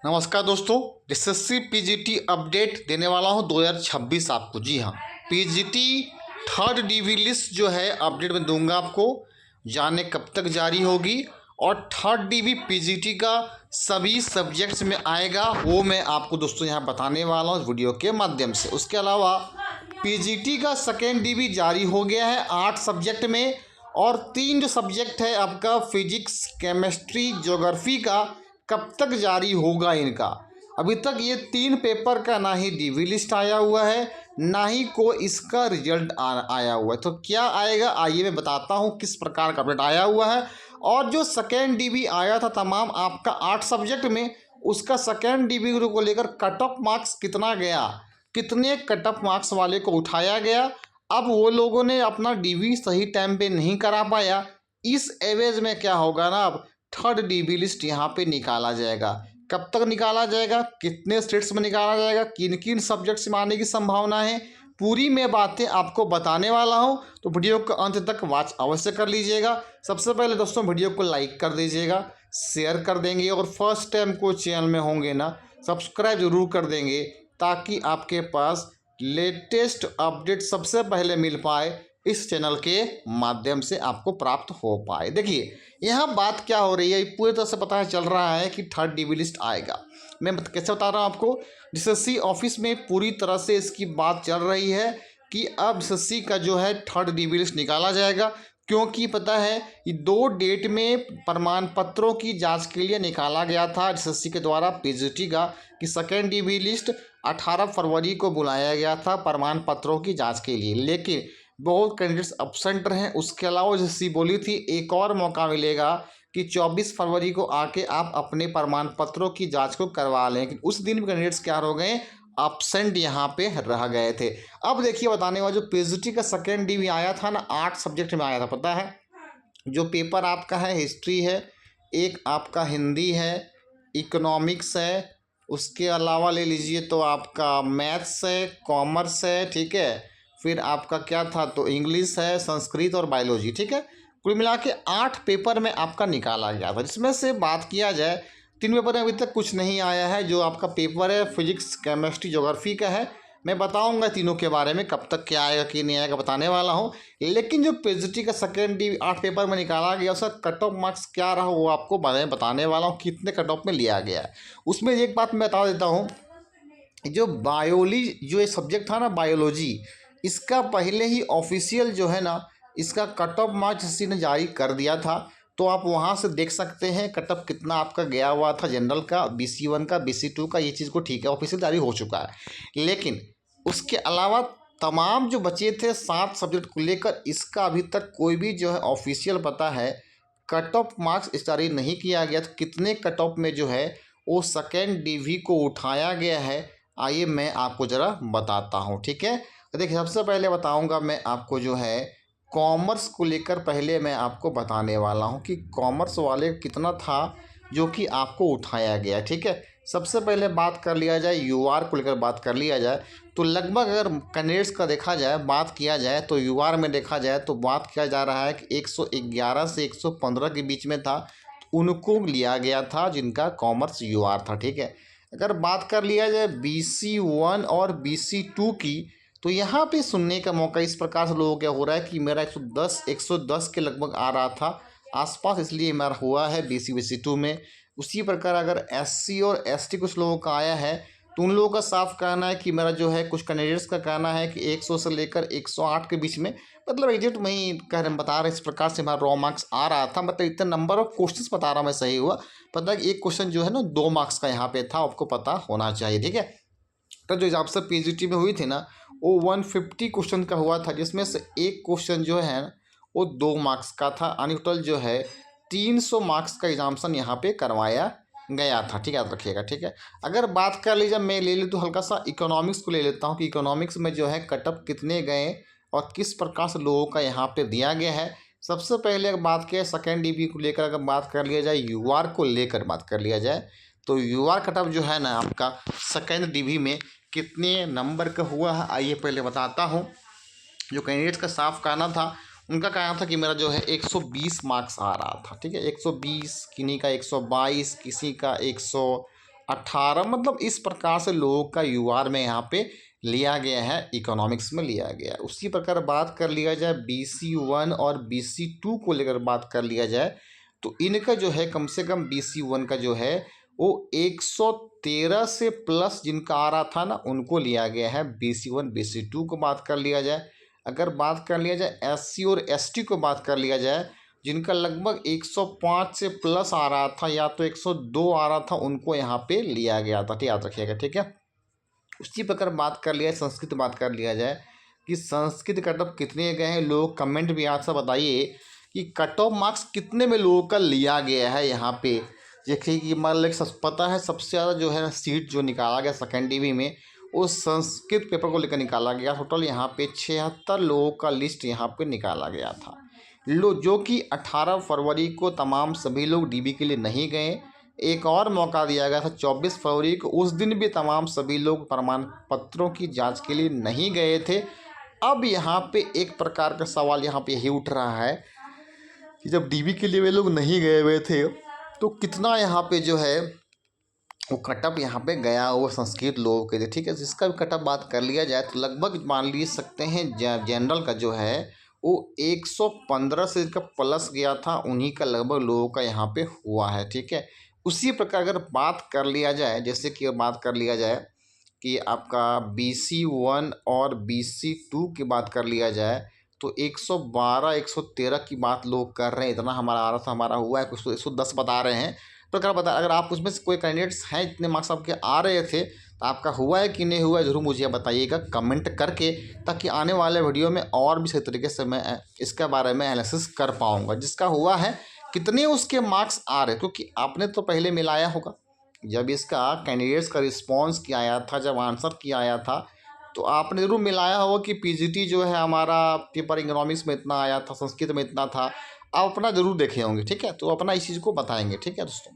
नमस्कार दोस्तों, SSC PGT update देने वाला हूं 2026 आपको। जी हाँ, पीजीटी थर्ड डीवी लिस्ट जो है अपडेट में दूंगा आपको। जाने कब तक जारी होगी और थर्ड डीवी पीजीटी का सभी सब्जेक्ट्स में आएगा वो मैं आपको दोस्तों यहाँ बताने वाला हूँ वीडियो के माध्यम से। उसके अलावा पीजीटी का सेकेंड डीवी जारी हो गया है 8 सब्जेक्ट में, और 3 जो सब्जेक्ट है आपका फिजिक्स, केमिस्ट्री, ज्योग्राफी का कब तक जारी होगा इनका। अभी तक ये 3 पेपर का ना ही डीवी लिस्ट आया हुआ है, ना ही कोई इसका रिजल्ट आया हुआ है। तो क्या आएगा आइए मैं बताता हूँ किस प्रकार का अपडेट आया हुआ है। और जो सेकेंड डीवी आया था तमाम आपका 8 सब्जेक्ट में, उसका सेकेंड डीवी को लेकर कट ऑफ मार्क्स कितना गया, कितने कट ऑफ मार्क्स वाले को उठाया गया। अब वो लोगों ने अपना डीवी सही टाइम पे नहीं करा पाया, इस एवज में क्या होगा ना, अब थर्ड डीवी लिस्ट यहाँ पे निकाला जाएगा। कब तक निकाला जाएगा, कितने स्टेट्स में निकाला जाएगा, किन किन सब्जेक्ट्स में आने की संभावना है, पूरी मैं बातें आपको बताने वाला हूँ। तो वीडियो को अंत तक वॉच अवश्य कर लीजिएगा। सबसे पहले दोस्तों वीडियो को लाइक कर दीजिएगा, शेयर कर देंगे, और फर्स्ट टाइम को चैनल में होंगे ना सब्सक्राइब जरूर कर देंगे, ताकि आपके पास लेटेस्ट अपडेट सबसे पहले मिल पाए, इस चैनल के माध्यम से आपको प्राप्त हो पाए। देखिए यहाँ बात क्या हो रही है, पूरी तरह से पता चल रहा है कि थर्ड डीवी लिस्ट आएगा। मैं कैसे बता रहा हूँ आपको, एसएससी ऑफिस में पूरी तरह से इसकी बात चल रही है कि अब एसएससी का जो है थर्ड डीवी लिस्ट निकाला जाएगा। क्योंकि पता है कि 2 डेट में प्रमाण पत्रों की जांच के लिए निकाला गया था एसएससी के द्वारा पीजीटी का, कि सेकेंड डीवी लिस्ट 18 फरवरी को बुलाया गया था प्रमाण पत्रों की जांच के लिए, लेकिन बहुत कैंडिडेट्स अब्सेंट रहे। उसके अलावा एसएससी बोली थी एक और मौका मिलेगा कि 24 फरवरी को आके आप अपने प्रमाण पत्रों की जांच को करवा लें, लेकिन उस दिन भी कैंडिडेट्स क्या हो गए, अब्सेंट यहाँ पे रह गए थे। अब देखिए बताने वाला, जो पीजीटी का सेकेंड डीवी आया था ना, 8 सब्जेक्ट में आया था। पता है जो पेपर आपका है हिस्ट्री है, एक आपका हिंदी है, इकोनॉमिक्स है, उसके अलावा ले लीजिए तो आपका मैथ्स है, कॉमर्स है, ठीक है, फिर आपका क्या था तो इंग्लिश है, संस्कृत और बायोलॉजी, ठीक है। कुल मिला के 8 पेपर में आपका निकाला गया था, जिसमें से बात किया जाए 3 पेपर में अभी तक कुछ नहीं आया है। जो आपका पेपर है फिजिक्स, केमिस्ट्री, ज्योग्राफी का है, मैं बताऊंगा तीनों के बारे में, कब तक क्या आएगा कि नहीं आएगा बताने वाला हूं। लेकिन जो पीजीटी का सेकेंड डीवी 8 पेपर में निकाला गया, उसका कट ऑफ मार्क्स क्या रहा वो आपको बताने वाला हूँ, कितने कट ऑफ में लिया गया है। उसमें एक बात मैं बता देता हूँ, जो जो ये सब्जेक्ट था ना बायोलॉजी, इसका पहले ही ऑफिशियल जो है ना, इसका कट ऑफ मार्क्स किसी ने जारी कर दिया था। तो आप वहाँ से देख सकते हैं कट ऑफ कितना आपका गया हुआ था, जनरल का, BC1 का, BC2 का, ये चीज़ को ठीक है ऑफिशियल जारी हो चुका है। लेकिन उसके अलावा तमाम जो बचे थे 7 सब्जेक्ट को लेकर, इसका अभी तक कोई भी जो है ऑफिशियल पता है कट ऑफ मार्क्स जारी नहीं किया गया। तो कितने कट ऑफ में जो है वो सेकेंड डीवी को उठाया गया है, आइए मैं आपको ज़रा बताता हूँ, ठीक है। तो देखिए सबसे पहले बताऊँगा मैं आपको जो है कॉमर्स को लेकर, पहले मैं आपको बताने वाला हूँ कि कॉमर्स वाले कितना था जो कि आपको उठाया गया, ठीक है। सबसे पहले बात कर लिया जाए यूआर को लेकर, बात कर लिया जाए तो लगभग अगर कैंडिडेट्स का देखा जाए, बात किया जाए तो यूआर में देखा जाए तो बात किया जा रहा है कि 111 से 115 के बीच में था, उनको लिया गया था जिनका कॉमर्स यूआर था, ठीक है। अगर बात कर लिया जाए BC1 और BC2 की, तो यहाँ पे सुनने का मौका इस प्रकार से लोगों को क्या हो रहा है कि मेरा 110 के लगभग आ रहा था आसपास, इसलिए मेरा हुआ है BC2 में। उसी प्रकार अगर SC और ST कुछ लोगों का आया है, तो उन लोगों का साफ कहना है कि मेरा जो है, कुछ कैंडिडेट्स का कहना है कि 100 से लेकर 108 के बीच में, मतलब एग्जैक्ट मैं ही कह रहे बता रहे इस प्रकार से हमारा रॉ मार्क्स आ रहा था। मतलब इतना नंबर ऑफ क्वेश्चंस बता रहा मैं, सही हुआ पता है कि एक क्वेश्चन जो है ना 2 मार्क्स का यहाँ पे था, आपको पता होना चाहिए, ठीक है। तो जो हिसाब से पीजीटी में हुई थी ना, वो 150 क्वेश्चन का हुआ था, जिसमें से एक क्वेश्चन जो है वो 2 मार्क्स का था। यानी टोटल जो है 300 मार्क्स का एग्जाम्सन यहाँ पे करवाया गया था, ठीक है, याद रखिएगा, ठीक है। अगर बात कर लीजिए, मैं ले लूँ तो हल्का सा इकोनॉमिक्स को ले लेता हूँ कि इकोनॉमिक्स में जो है कटअप कितने गए और किस प्रकार से लोगों का यहाँ पे दिया गया है। सबसे पहले अगर बात किया सेकेंड डीवी को लेकर, अगर बात कर लिया जाए यूआर को लेकर बात कर लिया जाए, तो यूआर कटअप जो है ना आपका सेकेंड डीवी में कितने नंबर का हुआ है, आइए पहले बताता हूँ। जो कैंडिडेट्स का साफ कहना था, उनका कहना था कि मेरा जो है 120 मार्क्स आ रहा था, ठीक है, 120, किन्हीं का 122, किसी का 18 मतलब इस प्रकार से लोगों का यूआर में यहाँ पे लिया गया है, इकोनॉमिक्स में लिया गया है। उसी प्रकार बात कर लिया जाए BC1 और BC2 को लेकर बात कर लिया जाए तो इनका जो है कम से कम BC1 का जो है वो 113 से प्लस जिनका आ रहा था ना उनको लिया गया है। BC1 BC2 को बात कर लिया जाए, अगर बात कर लिया जाए SC और ST को बात कर लिया जाए जिनका लगभग 105 से प्लस आ रहा था या तो 102 आ रहा था उनको यहाँ पे लिया गया था, याद रखिएगा, ठीक है। उसी प्रकार बात कर लिया संस्कृत बात कर लिया जाए कि संस्कृत कट ऑफ कितने गए हैं, लोग कमेंट भी आप सब बताइए कि कट ऑफ मार्क्स कितने में लोगों का लिया गया है। यहाँ पे देखिए कि मान लीजिए पता है सबसे ज़्यादा जो है ना सीट जो निकाला गया सेकेंड डिवी में वो संस्कृत पेपर को लेकर निकाला गया। टोटल यहाँ पे 76 लोगों का लिस्ट यहाँ पे निकाला गया था, जो कि 18 फरवरी को तमाम सभी लोग डीबी के लिए नहीं गए। एक और मौका दिया गया था 24 फरवरी को, उस दिन भी तमाम सभी लोग प्रमाण पत्रों की जांच के लिए नहीं गए थे। अब यहाँ पे एक प्रकार का सवाल यहाँ पे यही उठ रहा है कि जब डीबी के लिए वे लोग नहीं गए हुए थे तो कितना यहाँ पे जो है वो कटअप यहाँ पे गया वो संस्कृत लोगों के लिए, ठीक है। जिसका भी कटअप बात कर लिया जाए तो लगभग मान ली सकते हैं जनरल का जो है वो 115 से इसका प्लस गया था, उन्हीं का लगभग लोगों का यहाँ पे हुआ है, ठीक है। उसी प्रकार अगर बात कर लिया जाए, जैसे कि बात कर लिया जाए कि आपका BC1 और BC2 की बात कर लिया जाए तो 112 113 की बात लोग कर रहे हैं, इतना हमारा आ रहा था, हमारा हुआ है कुछ 110 बता रहे हैं। तो अगर आप उसमें से कोई कैंडिडेट्स हैं इतने मार्क्स आपके आ रहे थे तो आपका हुआ है कि नहीं हुआ है ज़रूर मुझे बताइएगा कमेंट करके, ताकि आने वाले वीडियो में और भी सही तरीके से मैं इसके बारे में एनालिसिस कर पाऊँगा। जिसका हुआ है कितने उसके मार्क्स आ रहे, क्योंकि आपने तो पहले मिलाया होगा जब इसका कैंडिडेट्स का रिस्पॉन्स किया आया था, जब आंसर किया आया था तो आपने ज़रूर मिलाया होगा कि पीजीटी जो है हमारा पेपर इकोनॉमिक्स में इतना आया था, संस्कृत में इतना था। आप अपना ज़रूर देखे होंगे, ठीक है, तो अपना इस चीज़ को बताएंगे, ठीक है दोस्तों।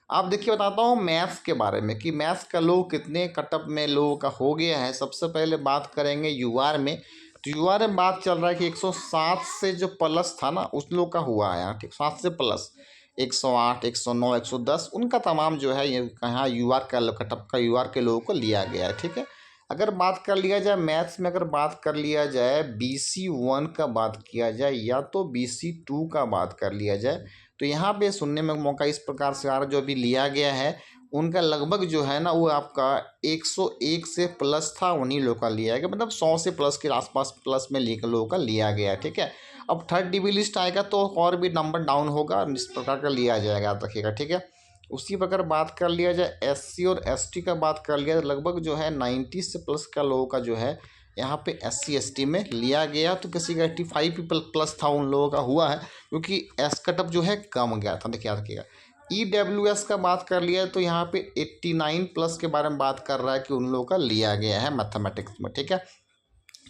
आप देखिए बताता हूँ मैथ्स के बारे में कि मैथ्स का लोग कितने कटअप में लोगों का हो गया है। सबसे पहले बात करेंगे यूआर में, तो यूआर में बात चल रहा है कि 107 से जो प्लस था ना उस लोग का हुआ है, ठीक, 7 से प्लस 108 109 110 उनका तमाम जो है ये कहाँ यूआर का कटअप का यूआर के लोगों को लिया गया है, ठीक है। अगर बात कर लिया जाए मैथ्स में, अगर बात कर लिया जाए BC1 का बात किया जाए या तो BC2 का बात कर लिया जाए तो यहाँ पे सुनने में मौका इस प्रकार से आ रहा जो अभी लिया गया है उनका लगभग जो है ना वो आपका 101 से प्लस था, उन्हीं लोगों का लिया गया, मतलब 100 से प्लस के आसपास प्लस में लोगों का लिया गया, ठीक है। अब थर्ड डीबी लिस्ट आएगा तो और भी नंबर डाउन होगा, इस प्रकार का लिया जाएगा, याद रखिएगा, ठीक है। उसी प्रकार बात कर लिया जाए SC और ST का बात कर लिया तो लगभग जो है 90 से प्लस का लोगों का जो है यहाँ पे SC ST में लिया गया। तो किसी का 85 प्लस था उन लोगों का हुआ है, क्योंकि एस कटअप जो है कम गया था, देखिए याद रखिएगा। EWS का बात कर लिया तो यहाँ पे 89 प्लस के बारे में बात कर रहा है कि उन लोगों का लिया गया है मैथमेटिक्स में, ठीक है।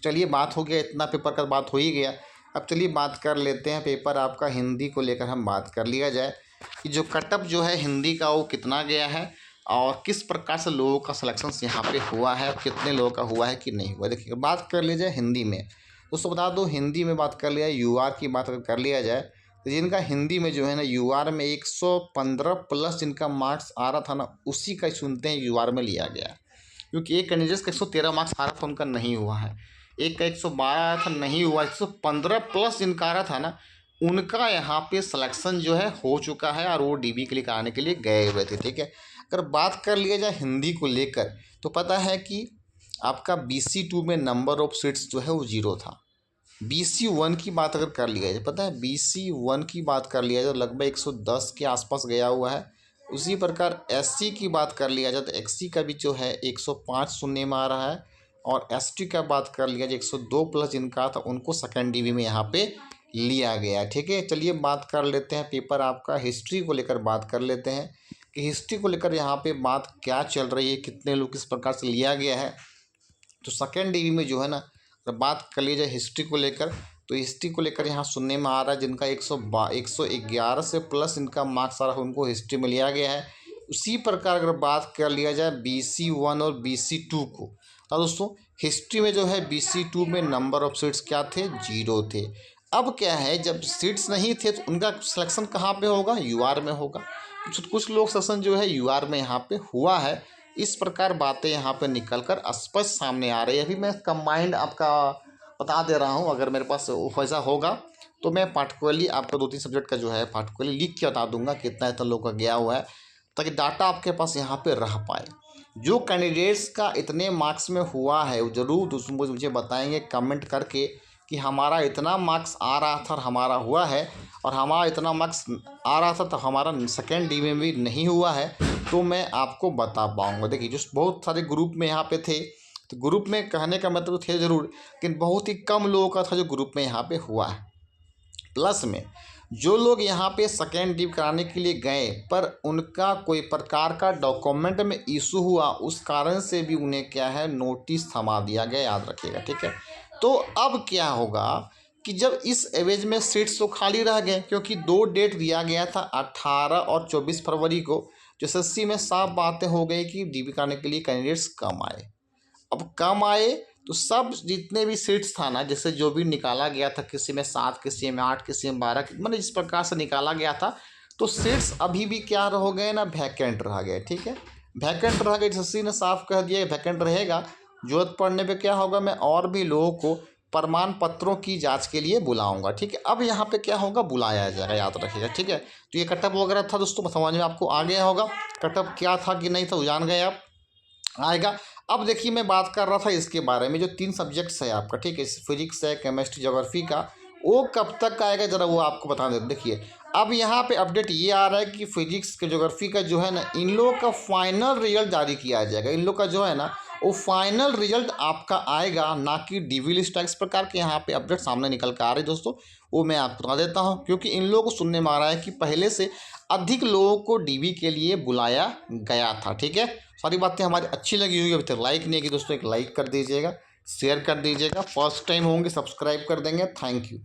चलिए बात हो गया, इतना पेपर का बात हो ही गया। अब चलिए बात कर लेते हैं पेपर आपका हिंदी को लेकर हम बात कर लिया जाए कि जो कटअप जो है हिंदी का वो कितना गया है और किस प्रकार से लोगों का सिलेक्शन यहाँ पे हुआ है, कितने लोगों का हुआ है कि नहीं हुआ। देखिए बात कर लिया जाए हिंदी में, दोस्तों बता दो हिंदी में बात कर लिया यूआर की बात अगर कर लिया जाए तो जिनका हिंदी में जो है ना यूआर में 115 प्लस जिनका मार्क्स आ रहा था ना उसी का सुनते हैं यूआर में लिया गया, क्योंकि एक कैंडिडेट का 113 मार्क्स आ रहा था उनका नहीं हुआ है, एक का 112 आया था नहीं हुआ, 115 प्लस जिनका आ रहा था ना उनका यहाँ पे सिलेक्शन जो है हो चुका है और वो डीबी के लिए कराने के लिए गए हुए थे, ठीक है। अगर बात कर लिया जाए हिंदी को लेकर तो पता है कि आपका BC2 में नंबर ऑफ सीट्स जो है वो 0 था। BC1 की बात अगर कर लिया जाए, पता है BC1 की बात कर लिया जाए तो लगभग 110 के आसपास गया हुआ है। उसी प्रकार SC की बात कर लिया जाए तो XC का भी जो है 105 सुनने में आ रहा है, और ST का बात कर लिया जाए 102 प्लस जिनका था उनको सेकेंड डीवी में यहाँ पे लिया गया, ठीक है। चलिए बात कर लेते हैं पेपर आपका हिस्ट्री को लेकर बात कर लेते हैं कि हिस्ट्री को लेकर यहाँ पे बात क्या चल रही है, कितने लोग किस प्रकार से लिया गया है। तो सेकेंड डीवी में जो है ना अगर बात कर ली जाए हिस्ट्री को लेकर तो हिस्ट्री को लेकर यहाँ सुनने में आ रहा है जिनका 111 से प्लस इनका मार्क्स आ रहा है उनको हिस्ट्री में लिया गया है। उसी प्रकार अगर बात कर लिया जाए BC1 और BC2 को तो दोस्तों हिस्ट्री में जो है BC2 में नंबर ऑफ सीट्स क्या थे, 0 थे। अब क्या है जब सीट्स नहीं थे तो उनका सिलेक्शन कहाँ पे होगा, यूआर में होगा, कुछ लोग सेशन जो है यूआर में यहाँ पे हुआ है। इस प्रकार बातें यहाँ पे निकल कर स्पष्ट सामने आ रही है। अभी मैं कंबाइंड आपका बता दे रहा हूँ, अगर मेरे पास वैसा होगा तो मैं पार्टिकुलरली आपको 2-3 सब्जेक्ट का जो है पार्टिकुलरली लिख के बता दूंगा कितना इतना लोग का गया हुआ है, ताकि डाटा आपके पास यहाँ पे रह पाए। जो कैंडिडेट्स का इतने मार्क्स में हुआ है वो ज़रूर मुझे बताएंगे कमेंट करके कि हमारा इतना मार्क्स आ रहा था और हमारा हुआ है, और हमारा इतना मार्क्स आ रहा था तो हमारा सेकेंड डी में भी नहीं हुआ है, तो मैं आपको बता पाऊँगा। देखिए जो बहुत सारे ग्रुप में यहाँ पे थे, तो ग्रुप में कहने का मतलब थे ज़रूर, लेकिन बहुत ही कम लोगों का था जो ग्रुप में यहाँ पे हुआ है। प्लस में जो लोग यहाँ पे सेकेंड ड्यू कराने के लिए गए पर उनका कोई प्रकार का डॉक्यूमेंट में इशू हुआ, उस कारण से भी उन्हें क्या है नोटिस थमा दिया गया, याद रखिएगा, ठीक है। तो अब क्या होगा कि जब इस एवज में सीट्स तो खाली रह गए, क्योंकि 2 डेट दिया गया था 18 और 24 फरवरी को, जो एसएससी में साफ बातें हो गई कि ड्यू कराने के लिए कैंडिडेट्स कम आए। अब कम आए तो सब जितने भी सीट्स था ना, जैसे जो भी निकाला गया था, किसी में 7, किसी में 8, किसी में 12, मतलब जिस प्रकार से निकाला गया था, तो सीट्स अभी भी क्या हो गए ना, वैकेंट रह गए, ठीक है। वैकेंट रह गए, एसएससी ने साफ कह दिया वैकेंट रहेगा। जरूरत पड़ने पे क्या होगा, मैं और भी लोगों को प्रमाण पत्रों की जांच के लिए बुलाऊंगा, ठीक है। अब यहाँ पे क्या होगा, बुलाया जाएगा, याद रखिएगा, ठीक है। तो ये कटअप वगैरह था दोस्तों, समझ में आपको आ गया होगा, कटअप क्या था कि नहीं था, जान गए आप, आएगा। अब देखिए मैं बात कर रहा था इसके बारे में, जो 3 सब्जेक्ट्स है आपका, ठीक है, फिजिक्स है, केमिस्ट्री, ज्योग्राफी का, वो कब तक आएगा ज़रा वो आपको बता दें। देखिए अब यहाँ पे अपडेट ये आ रहा है कि फिजिक्स के ज्योग्राफी का जो है ना, इन लोगों का फाइनल रिजल्ट जारी किया जाएगा। इन लोग का जो है ना वो फाइनल रिजल्ट आपका आएगा, ना कि डीवी लिस्ट। इस प्रकार के यहाँ पे अपडेट सामने निकल कर आ रहे हैं दोस्तों, वो मैं आपको बता देता हूँ, क्योंकि इन लोगों को सुनने में आ रहा है कि पहले से अधिक लोगों को डीवी के लिए बुलाया गया था, ठीक है। सारी बातें हमारी अच्छी लगी होगी, अभी तक लाइक नहीं की दोस्तों, एक लाइक कर दीजिएगा, शेयर कर दीजिएगा, फर्स्ट टाइम होंगे सब्सक्राइब कर देंगे। Thank you.